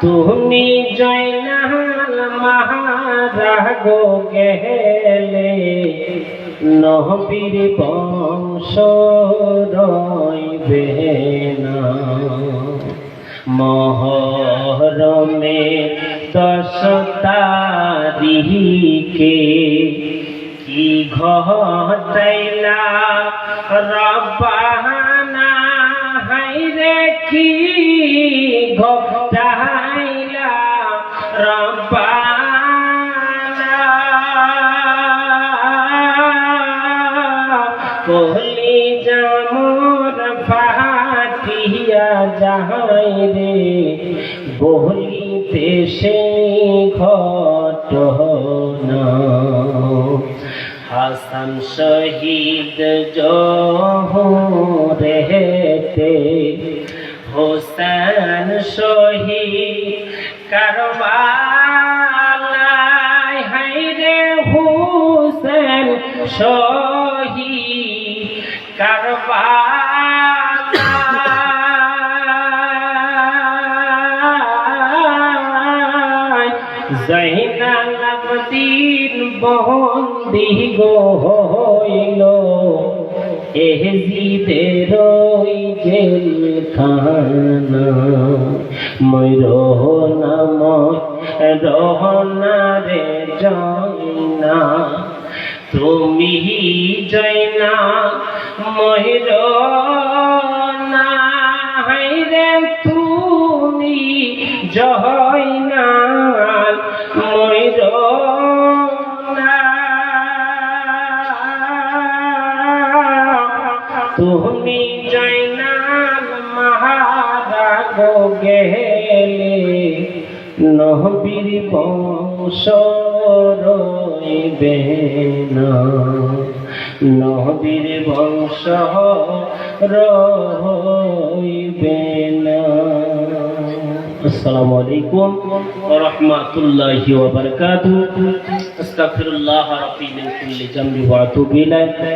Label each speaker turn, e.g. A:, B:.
A: তুমি জয়নাল মাহারা গো গেলে নবীর বংশ রইবে না। মহরমে 10 তারিখে কি ঘটাইলা রব্বানা, হায়রে কি ঘটাইলা রব্বানা। কলিজা মোর ফাটিয়া যায় রে, বলিতে সেই ঘটনা। হাসান শহীদ জোহরেতে, হোসেন শহীদ কারবালায়, হায়রে হোসেন শহীদ কারবালায়। জয়নাল আবদিন বন্দি গো হইল এজিদের জেলখানা। রহনা রে জয়না, তুমি জয়না ময়ূরনা, হায়রে তুমি জয়নাল ময়ূরনা। তুমি জয়নাল মাহারা গো গেলে নবীর বংশ রইবে না। নবীর বংশ রইবে না। আসসালামু আলাইকুম ওয়া রাহমাতুল্লাহি ওয়া বারাকাতুহু। আস্তাগফিরুল্লাহ রাব্বি মিন কুল্লি যামবি ওয়া আতুবু ইলাইহি।